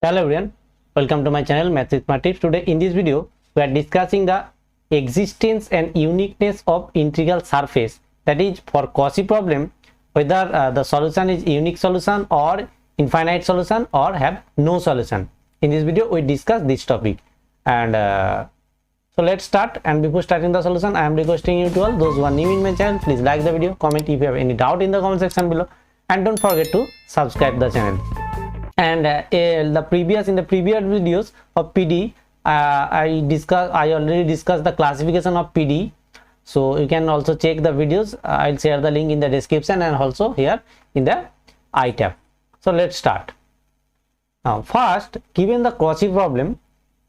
Hello everyone, welcome to my channel Maths with Tips. Today in this video we are discussing the existence and uniqueness of integral surface, that is for Cauchy problem, whether the solution is unique solution or infinite solution or have no solution. In this video we discuss this topic, and so let's start. And before starting the solution, I am requesting you to all those who are new in my channel, please like the video, comment if you have any doubt in the comment section below, and don't forget to subscribe the channel. And in the previous videos of PD, I already discussed the classification of PD, so you can also check the videos. I'll share the link in the description and also here in the I tab. So let's start. Now first, given the Cauchy problem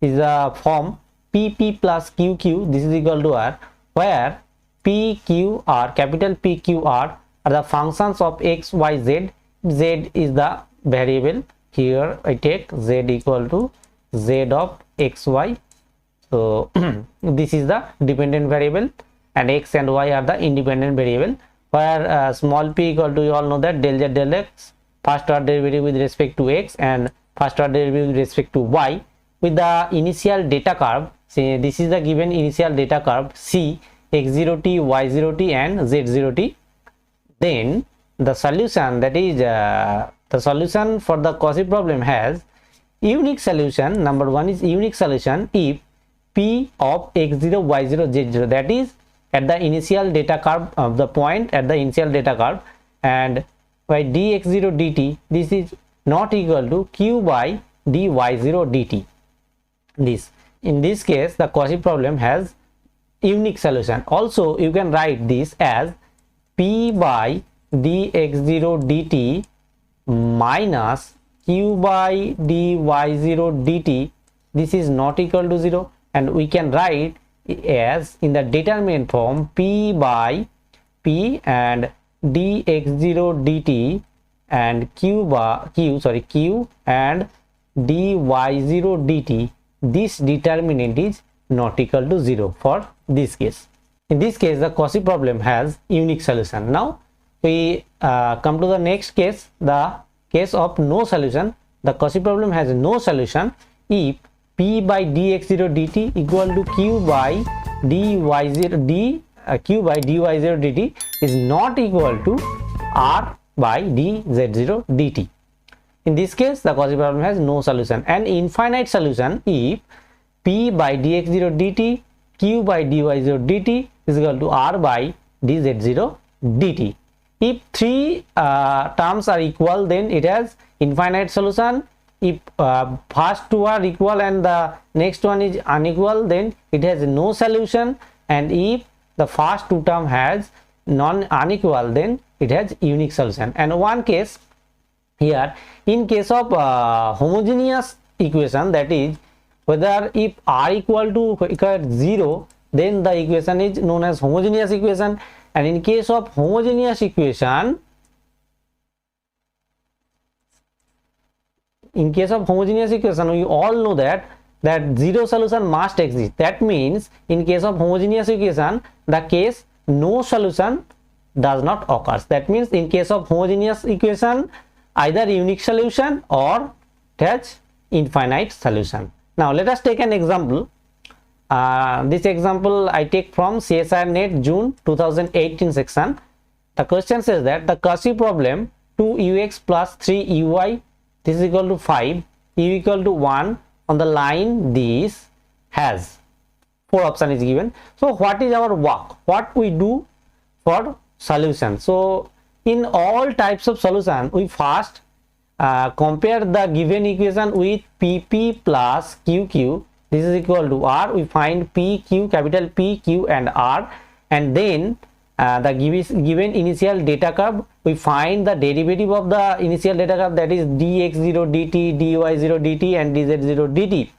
is a form PP plus QQ, this is equal to R, where PQR, capital PQR are the functions of x, y, z. Z is the variable. Here I take z equal to z of xy, so this is the dependent variable and x and y are the independent variable, where small p equal to, you all know that, del z del x, first order derivative with respect to x and first order derivative with respect to y, with the initial data curve. Say this is the given initial data curve c, x0t, y0t and z0t. Then the solution, that is the solution for the Cauchy problem has unique solution. Number one is unique solution if p of x0, y0, z0, that is at the initial data curve of the point at the initial data curve, and by dx0 dt, this is not equal to q by dy0 dt. In this case the Cauchy problem has unique solution. Also you can write this as p by dx0 dt minus q by dy0 dt. This is not equal to 0, and we can write as in the determinant form p by p and dx0 dt and q and dy0 dt. This determinant is not equal to 0 for this case. In this case the Cauchy problem has unique solution. Now we come to the next case, the case of no solution. The Cauchy problem has no solution if p by dx0 dt equal to q by dy0 dt is not equal to r by dz0 dt. In this case the Cauchy problem has no solution. And infinite solution if p by dx0 dt, q by dy0 dt is equal to r by dz0 dt. If three terms are equal, then it has infinite solution. If first two are equal and the next one is unequal, then it has no solution. And if the first two term has unequal, then it has unique solution. And one case here, in case of homogeneous equation, that is whether if r equal to 0, then the equation is known as homogeneous equation. And in case of homogeneous equation, we all know that zero solution must exist. That means in case of homogeneous equation, the case no solution does not occur. That means in case of homogeneous equation, either unique solution or it has infinite solution. Now let us take an example. This example I take from CSIR Net June 2018 section. The question says that the Cauchy problem 2ux plus 3uy, this is equal to 5, u equal to 1 on the line this has 4 option is given. So what is our work? What we do for solution? So in all types of solution, we first compare the given equation with pp plus qq. This is equal to r. We find pq, capital P, q and r, and then the given initial data curve, we find the derivative of the initial data curve, that is dx0 dt, dy0 dt and dz0 dt,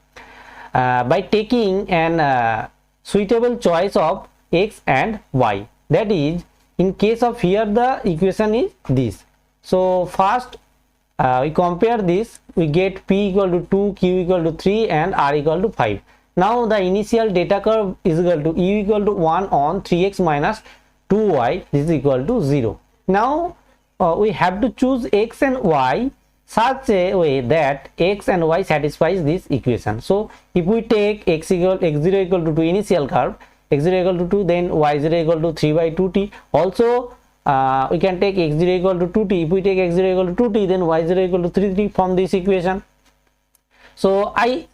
by taking an suitable choice of x and y. That is, in case of here the equation is this. So first we compare this, we get p equal to 2, q equal to 3 and r equal to 5. Now the initial data curve is equal to u equal to 1 on 3x minus 2y, this is equal to 0. Now we have to choose x and y such a way that x and y satisfies this equation. So if we take x0 equal to 2 initial curve, x0 equal to 2, then y0 equal to 3 by 2t. Also we can take x0 equal to 2t. If we take x0 equal to 2t, then y0 equal to 3t from this equation. So I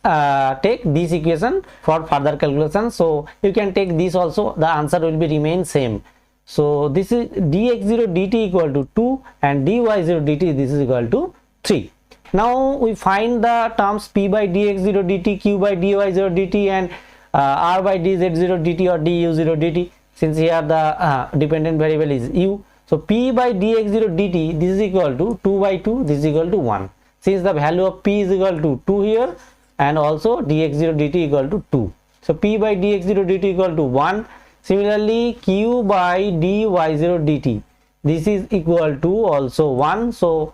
take this equation for further calculation. So you can take this also, the answer will be remain same. So this is dx0 dt equal to 2 and dy0 dt, this is equal to 3. Now we find the terms p by dx0 dt, q by dy0 dt, and r by dz0 dt or du0 dt, since here the dependent variable is u. So p by dx0 dt, this is equal to 2 by 2, this is equal to 1, since the value of p is equal to 2 here, and also dx0 dt equal to 2. So p by dx0 dt equal to 1. Similarly, q by dy0 dt, this is equal to also 1. So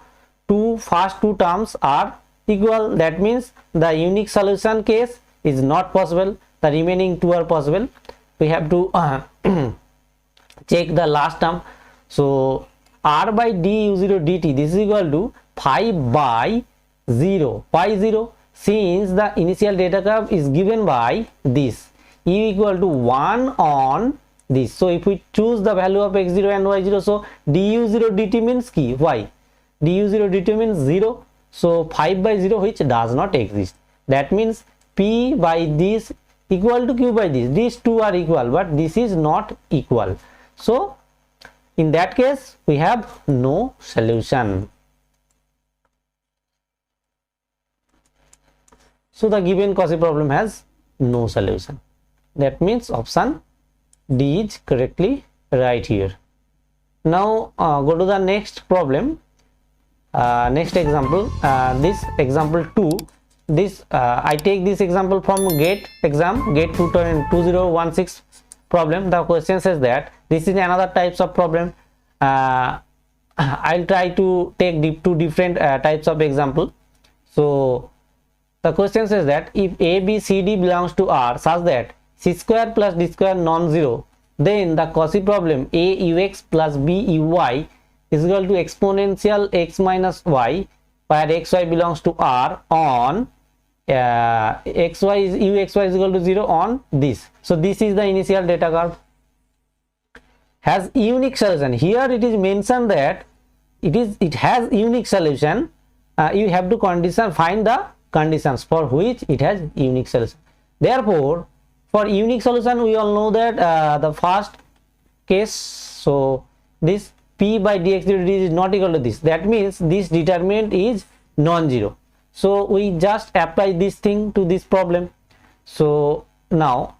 first two terms are equal. That means the unique solution case is not possible. The remaining two are possible. We have to check the last term. So r by du0 dt, this is equal to 5 by 0. Why 0? Since the initial data curve is given by this, u equal to 1 on this. So if we choose the value of x0 and y0, so du0 dt means ki y, du0 dt means 0. So 5 by 0, which does not exist. That means p by this equal to q by this. These two are equal, but this is not equal. So in that case we have no solution. So the given Cauchy problem has no solution. That means option D is correctly right here. Now go to the next problem. Next example, this example 2. This I take this example from GATE exam, GATE 2016 problem. The question says that this is another types of problem. I'll try to take two different types of example. So the question says that if a, b, c, d belongs to R such that c square plus d square non-zero, then the Cauchy problem a ux plus b uy is equal to exponential x minus y, where xy belongs to R on xy is uxy is equal to 0 on this. So this is the initial data curve, has unique solution. Here it is mentioned that it has unique solution. You have to find the conditions for which it has unique solution. Therefore for unique solution we all know that the first case, so this p by dx0 is not equal to this. That means this determinant is non-zero. So we just apply this thing to this problem. So now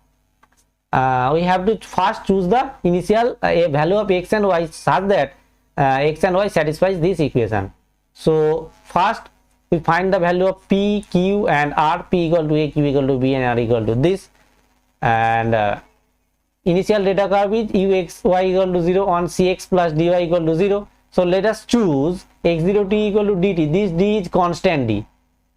we have to first choose the initial value of x and y such that x and y satisfies this equation. So first we find the value of p, q and r. P equal to a, q equal to b, and r equal to this. And initial data curve is uxy equal to 0 on cx plus dy equal to 0. So let us choose x0 t equal to dt. This d is constant d,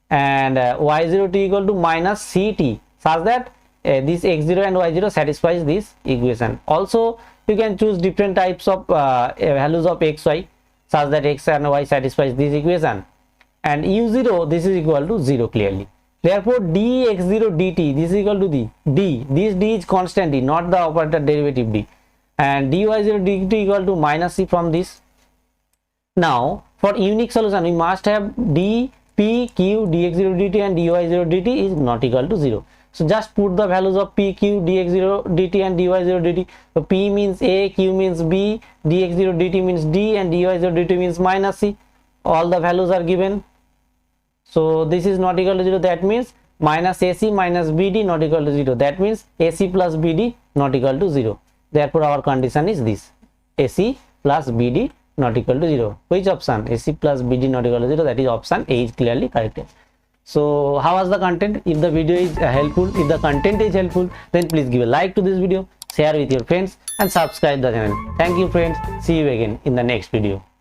and y0 t equal to minus ct, such that this x0 and y0 satisfies this equation. Also you can choose different types of values of xy such that x and y satisfies this equation, and u0 this is equal to 0 clearly. Therefore dx0 dt, this is equal to the d. This d is constant d, not the operator derivative d, and dy0 dt equal to minus c from this. Now for unique solution we must have d, p, q, dx0 dt and dy0 dt is not equal to 0. So just put the values of p, q, dx0 dt and dy0 dt. So p means a, q means b, dx0 dt means d, and dy0 dt means minus c. All the values are given. So this is not equal to 0. That means minus ac minus bd not equal to 0. That means ac plus bd not equal to 0. Therefore our condition is this: ac plus bd not equal to 0. Which option? ac plus bd not equal to 0. That is option A is clearly correct. So how was the content? If the video is helpful, if the content is helpful, then please give a like to this video, share with your friends and subscribe the channel. Thank you friends. See you again in the next video.